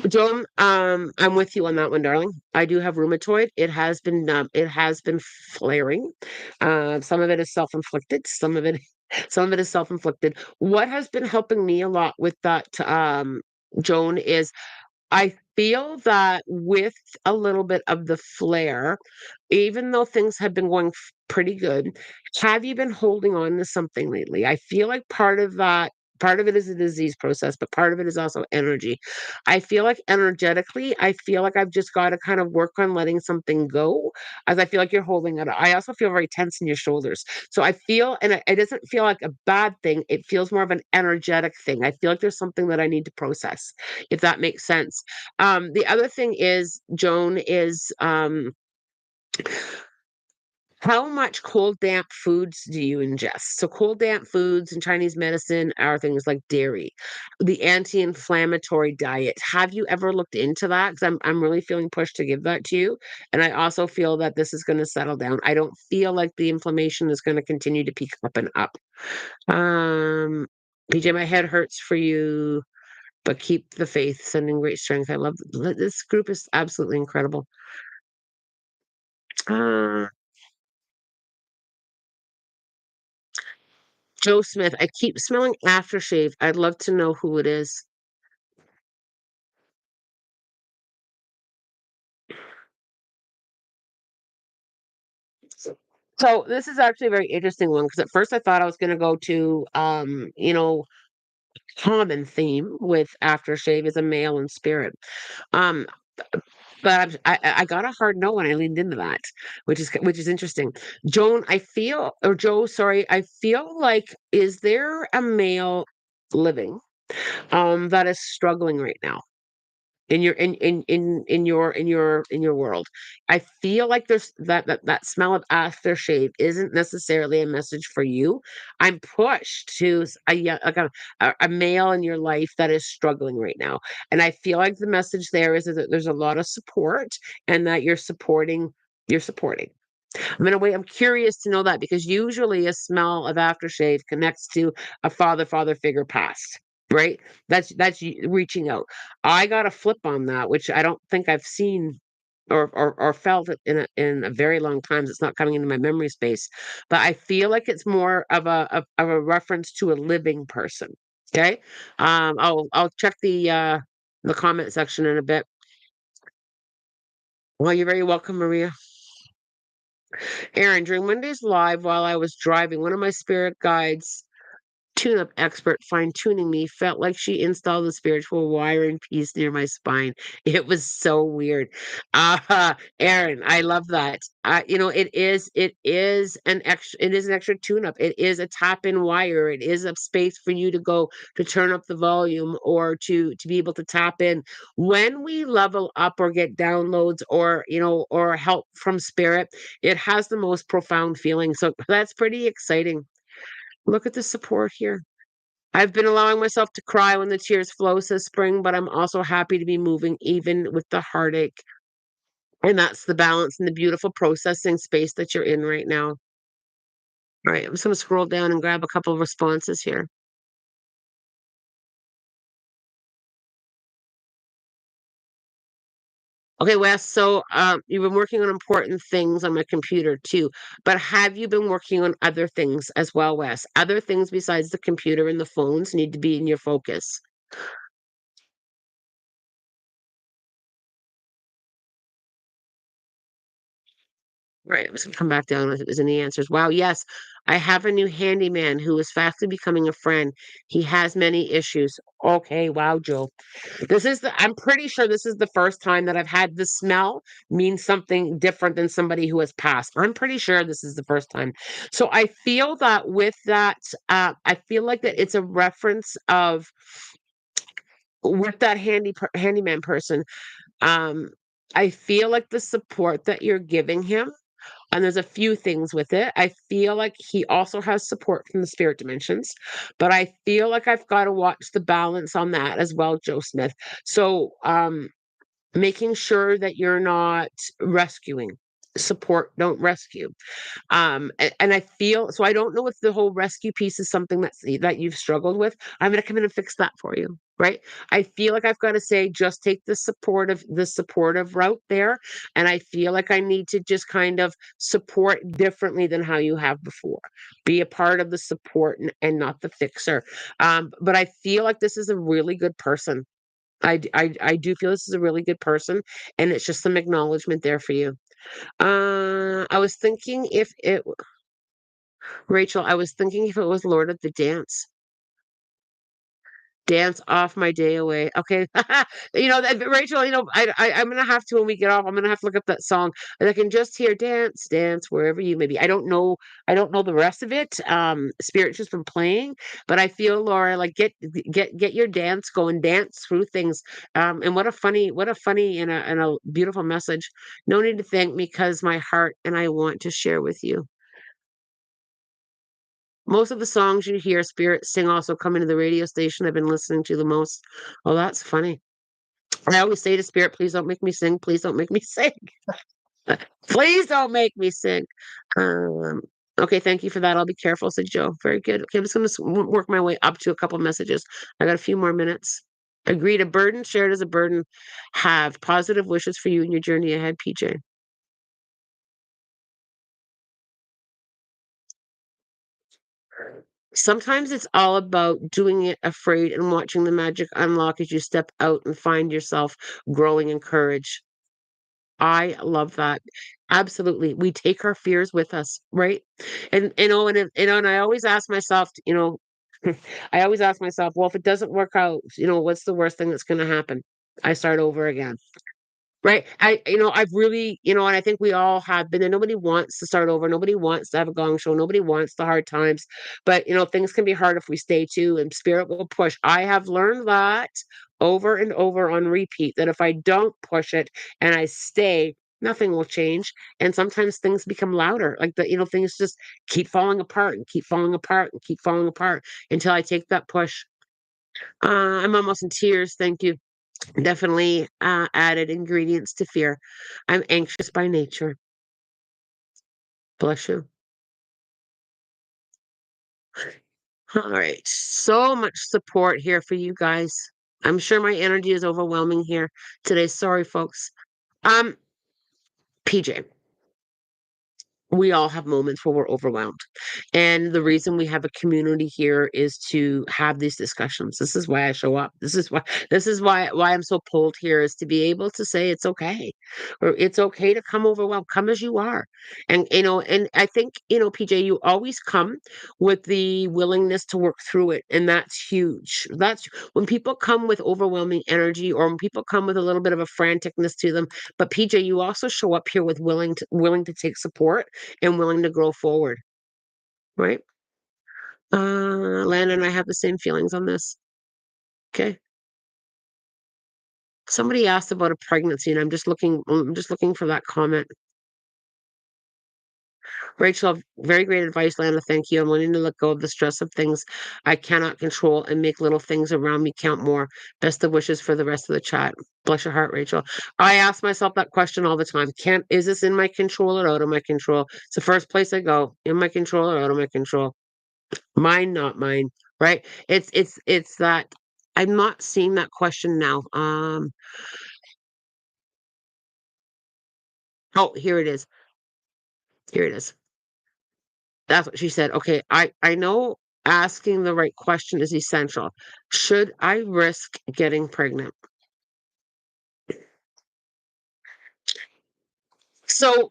Joan, I'm with you on that one, darling. I do have rheumatoid. It has been flaring. Some of it is self-inflicted. Some of it is self-inflicted. What has been helping me a lot with that, Joan, is I feel that with a little bit of the flare, even though things have been going pretty good, have you been holding on to something lately? I feel like part of it is a disease process, but part of it is also energy. I feel like energetically, I feel like I've just got to kind of work on letting something go, as I feel like you're holding it. I also feel very tense in your shoulders. So I feel, and it doesn't feel like a bad thing. It feels more of an energetic thing. I feel like there's something that I need to process, if that makes sense. The other thing is, Joan, is how much cold damp foods do you ingest? So cold damp foods in Chinese medicine are things like dairy, the anti-inflammatory diet. Have you ever looked into that? Because I'm really feeling pushed to give that to you. And I also feel that this is going to settle down. I don't feel like the inflammation is going to continue to peak up and up. Um PJ, my head hurts for you, but keep the faith, sending great strength. I love this group is absolutely incredible. Uh, Joe Smith, I keep smelling aftershave. I'd love to know who it is. So this is actually a very interesting one, because at first I thought I was going to go to, common theme with aftershave as a male in spirit. Um, but I got a hard no when I leaned into that, which is interesting. Joe, sorry, I feel like, is there a male living that is struggling right now in your world? I feel like there's that smell of aftershave isn't necessarily a message for you. I'm pushed to like a male in your life that is struggling right now, and I feel like the message there is that there's a lot of support, and that you're supporting. I'm curious to know that, because usually a smell of aftershave connects to a father figure past, right? That's reaching out. I got a flip on that, which I don't think I've seen or felt it in a very long time. It's not coming into my memory space, but I feel like it's more of a reference to a living person. Okay, I'll check the comment section in a bit. Well, you're very welcome, Maria. Aaron, during Monday's live while I was driving, one of my spirit guides, tune-up expert, fine-tuning me, felt like she installed a spiritual wiring piece near my spine. It was so weird. Aaron, I love that. It is an extra tune-up. It is a tap-in wire. It is a space for you to go to turn up the volume, or to be able to tap in. When we level up or get downloads, or help from spirit, it has the most profound feeling. So that's pretty exciting. Look at the support here. I've been allowing myself to cry when the tears flow, says Spring, but I'm also happy to be moving even with the heartache. And that's the balance and the beautiful processing space that you're in right now. All right, I'm just gonna scroll down and grab a couple of responses here. Okay, Wes, so you've been working on important things on my computer too, but have you been working on other things as well, Wes? Other things besides the computer and the phones need to be in your focus. Right. I was gonna come back down if there's any answers. Wow, yes. I have a new handyman who is fastly becoming a friend. He has many issues. Okay, wow, Joe. I'm pretty sure this is the first time that I've had the smell mean something different than somebody who has passed. I'm pretty sure this is the first time. So I feel that with that, I feel like that it's a reference of with that handyman person. Um, I feel like the support that you're giving him and there's a few things with it. I feel like he also has support from the spirit dimensions, but I feel like I've got to watch the balance on that as well, Joe Smith. So, making sure that you're not rescuing. Support, don't rescue. And I feel so I don't know if the whole rescue piece is something that you've struggled with. I'm gonna come in and fix that for you, right? I feel like I've got to say, just take the supportive route there. And I feel like I need to just kind of support differently than how you have before. Be a part of the support and not the fixer. But I feel like this is a really good person. I do feel this is a really good person, and it's just some acknowledgement there for you. I was thinking if it Rachel, I was thinking if it was Lord of the Dance. Dance off my day away. Okay. Rachel, I'm gonna have to when we get off, I'm gonna have to look up that song. And I can just hear dance, dance, wherever you may be. I don't know the rest of it. Spirit's just been playing, but I feel Laura, like get your dance going, dance through things. And what a funny and a beautiful message. No need to thank me because my heart and I want to share with you. Most of the songs you hear Spirit sing also come into the radio station I've been listening to the most. Oh, that's funny. I always say to Spirit, please don't make me sing. Please don't make me sing. Please don't make me sing. Um, okay, thank you for that. I'll be careful, said Joe. Very good. Okay, I'm just going to work my way up to a couple messages. I got a few more minutes. Agreed. A burden shared as a burden. Have positive wishes for you in your journey ahead, PJ. Sometimes it's all about doing it afraid and watching the magic unlock as you step out and find yourself growing in courage. I love that. Absolutely. We take our fears with us, right? And I always ask myself, I always ask myself, well, if it doesn't work out, what's the worst thing that's going to happen? I start over again. Right. I've really, and I think we all have been there. Nobody wants to start over. Nobody wants to have a gong show. Nobody wants the hard times. But, things can be hard if we stay too, and spirit will push. I have learned that over and over on repeat that if I don't push it and I stay, nothing will change. And sometimes things become louder. Like things just keep falling apart and keep falling apart and keep falling apart until I take that push. I'm almost in tears. Thank you. Definitely added ingredients to fear. I'm anxious by nature. Bless you. All right. So much support here for you guys. I'm sure my energy is overwhelming here today. Sorry, folks. Um, PJ, we all have moments where we're overwhelmed. And the reason we have a community here is to have these discussions. This is why I show up. This is why I'm so pulled here is to be able to say it's okay. Or it's okay to come overwhelmed. Come as you are. And I think, PJ, you always come with the willingness to work through it. And that's huge. That's when people come with overwhelming energy or when people come with a little bit of a franticness to them. But PJ, you also show up here with willing to take support and willing to grow forward, right? Lana and I have the same feelings on this. Okay. Somebody asked about a pregnancy, and I'm just looking for that comment. Rachel, very great advice, Lana. Thank you. I'm learning to let go of the stress of things I cannot control and make little things around me count more. Best of wishes for the rest of the chat. Bless your heart, Rachel. I ask myself that question all the time. Can't is this in my control or out of my control? It's the first place I go. In my control or out of my control? Mine, not mine. Right? It's that I'm not seeing that question now. Oh, here it is. Here it is. That's what she said. Okay, I know asking the right question is essential. Should I risk getting pregnant? So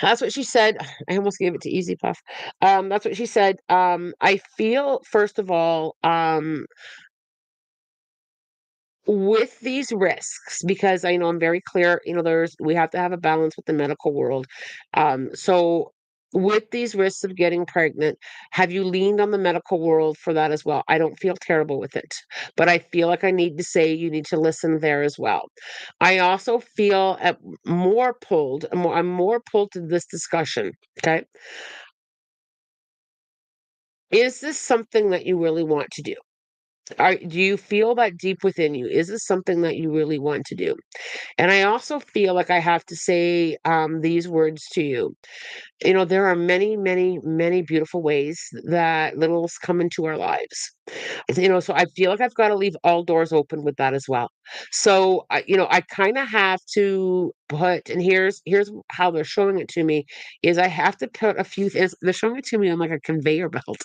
that's what she said. I almost gave it to Easy Puff. That's what she said. I feel first of all, with these risks, because I know I'm very clear, there's we have to have a balance with the medical world. So with these risks of getting pregnant, have you leaned on the medical world for that as well? I don't feel terrible with it, but I feel like I need to say you need to listen there as well. I also feel I'm more pulled to this discussion. Okay. Is this something that you really want to do? Do you feel that deep within you? Is this something that you really want to do? And I also feel like I have to say these words to you. There are many, many, many beautiful ways that littles come into our lives. So I feel like I've got to leave all doors open with that as well. So I kind of have to put, and here's how they're showing it to me, is I have to put a few things. They're showing it to me on like a conveyor belt,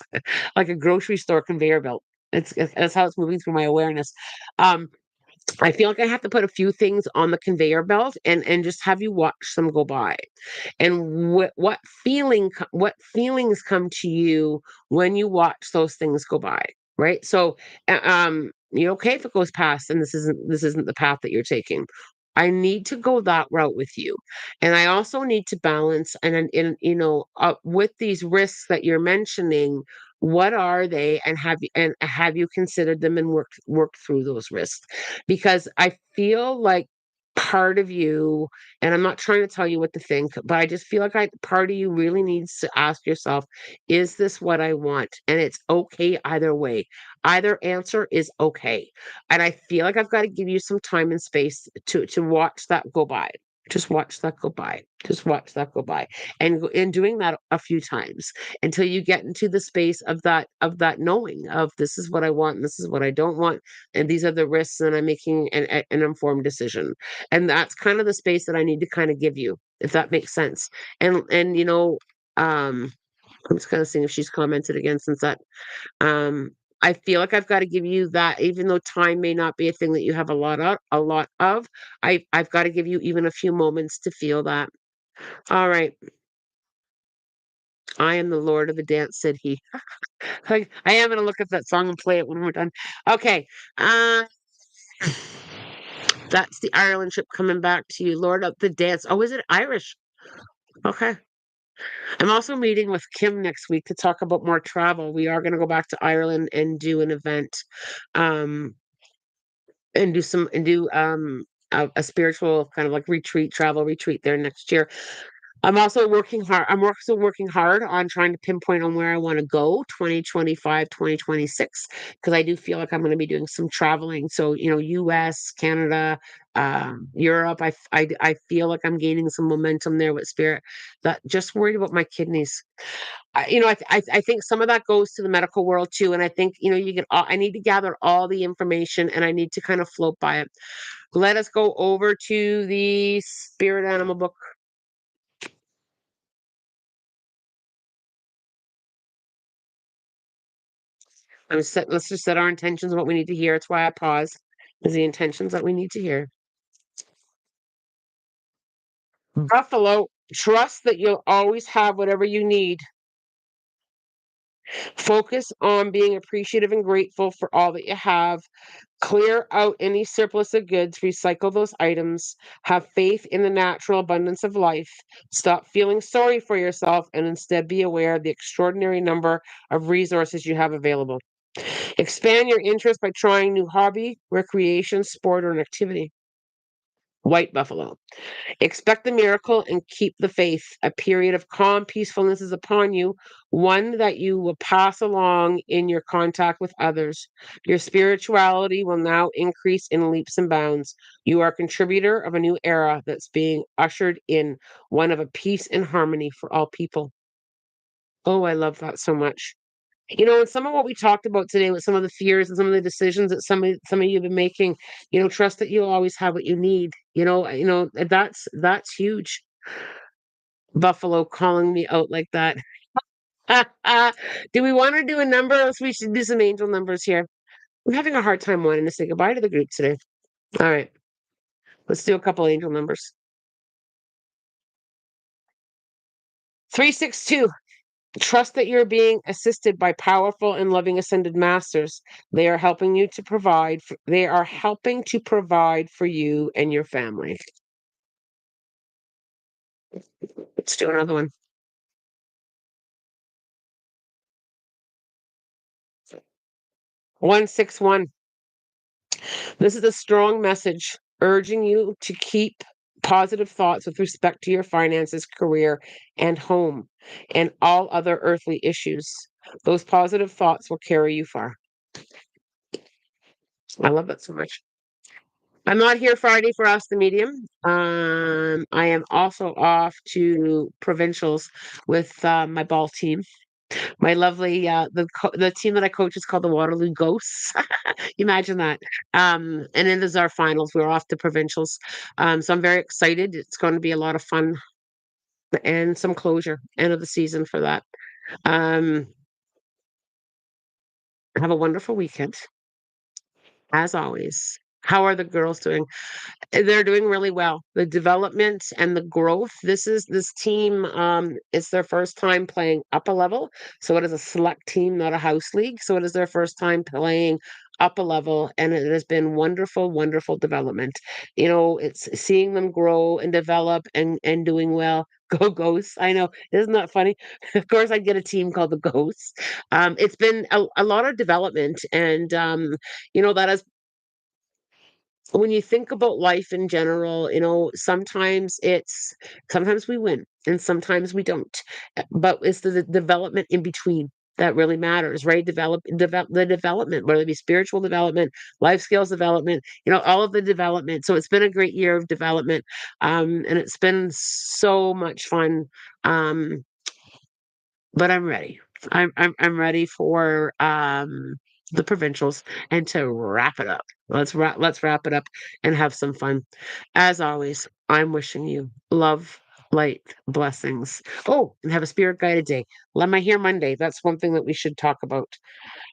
like a grocery store conveyor belt. That's how it's moving through my awareness. Um, I feel like I have to put a few things on the conveyor belt and just have you watch them go by. And what feelings come to you when you watch those things go by, right? So, you're okay if it goes past and this isn't the path that you're taking. I need to go that route with you. And I also need to balance with these risks that you're mentioning, what are they and have you considered them and worked through those risks? Because I feel like part of you, and I'm not trying to tell you what to think, but I just feel like part of you really needs to ask yourself, is this what I want? And it's okay either way. Either answer is okay. And I feel like I've got to give you some time and space to watch that go by. Just watch that go by. Just watch that go by. And doing that a few times until you get into the space of that knowing of this is what I want and this is what I don't want and these are the risks and I'm making an informed decision. And that's kind of the space that I need to kind of give you, if that makes sense. And I'm just kind of seeing if she's commented again since that. Um, I feel like I've got to give you that, even though time may not be a thing that you have a lot of. I've got to give you even a few moments to feel that. All right. I am the Lord of the dance, said he. I am gonna look up that song and play it when we're done. Okay. Uh that's the Ireland trip coming back to you. Lord of the dance. Oh, is it Irish? Okay. I'm also meeting with Kim next week to talk about more travel. We are gonna go back to Ireland and do an event. Um and do a spiritual kind of like travel retreat there next year. I'm also working hard on trying to pinpoint on where I want to go 2025, 2026, because I do feel like I'm going to be doing some traveling. So, US, Canada, Europe. I feel like I'm gaining some momentum there with spirit. That just worried about my kidneys. I think some of that goes to the medical world too. And I think, I need to gather all the information and I need to kind of float by it. Let us go over to the spirit animal book. Let's just set our intentions of what we need to hear. It's why I pause. Is the intentions that we need to hear. Buffalo, trust that you'll always have whatever you need. Focus on being appreciative and grateful for all that you have. Clear out any surplus of goods, recycle those items, have faith in the natural abundance of life. Stop feeling sorry for yourself and instead be aware of the extraordinary number of resources you have available. Expand your interest by trying new hobby, recreation, sport, or an activity. White buffalo. Expect the miracle and keep the faith. A period of calm peacefulness is upon you, one that you will pass along in your contact with others. Your spirituality will now increase in leaps and bounds. You are a contributor of a new era that's being ushered in, one of a peace and harmony for all people. Oh, I love that so much. And some of what we talked about today with some of the fears and some of the decisions that some of you have been making, trust that you'll always have what you need. That's huge. Buffalo calling me out like that. Do we want to do a number? Else we should do some angel numbers here. I'm having a hard time wanting to say goodbye to the group today. All right, let's do a couple angel numbers. 362. Trust that you're being assisted by powerful and loving ascended masters. They are helping you to provide. They are helping to provide for you and your family. Let's do another one. 161. This is a strong message urging you to keep positive thoughts with respect to your finances, career, and home, and all other earthly issues. Those positive thoughts will carry you far. I love that so much. I'm not here Friday for Ask the Medium. I am also off to provincials with my ball team. My lovely the team that I coach is called the Waterloo Ghosts. Imagine that. And then there's our finals. We're off to provincials. So I'm very excited. It's going to be a lot of fun and some closure end of the season for that. Um, have a wonderful weekend, as always. How are the girls doing? They're doing really well. The development and the growth. This team. It's their first time playing up a level, so it is a select team, not a house league. So it is their first time playing up a level, and it has been wonderful, wonderful development. It's seeing them grow and develop and doing well. Go Ghosts! I know, isn't that funny? Of course, I'd get a team called the Ghosts. It's been a lot of development, and that has when you think about life in general, sometimes we win and sometimes we don't. But it's the development in between that really matters, right? The development, whether it be spiritual development, life skills development, all of the development. So it's been a great year of development. And it's been so much fun. Um, but I'm ready. I'm ready for the provincials and to wrap it up. Let's wrap it up and have some fun. As always, I'm wishing you love, light, blessings. Oh, and have a spirit guided day. Am I here Monday? That's one thing that we should talk about.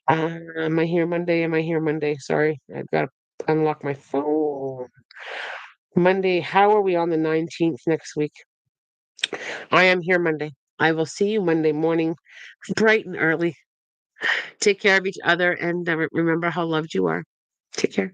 Am I here Monday? Am I here Monday? Sorry, I've got to unlock my phone. Monday. How are we on the 19th next week? I am here Monday. I will see you Monday morning, bright and early. Take care of each other and remember how loved you are. Take care.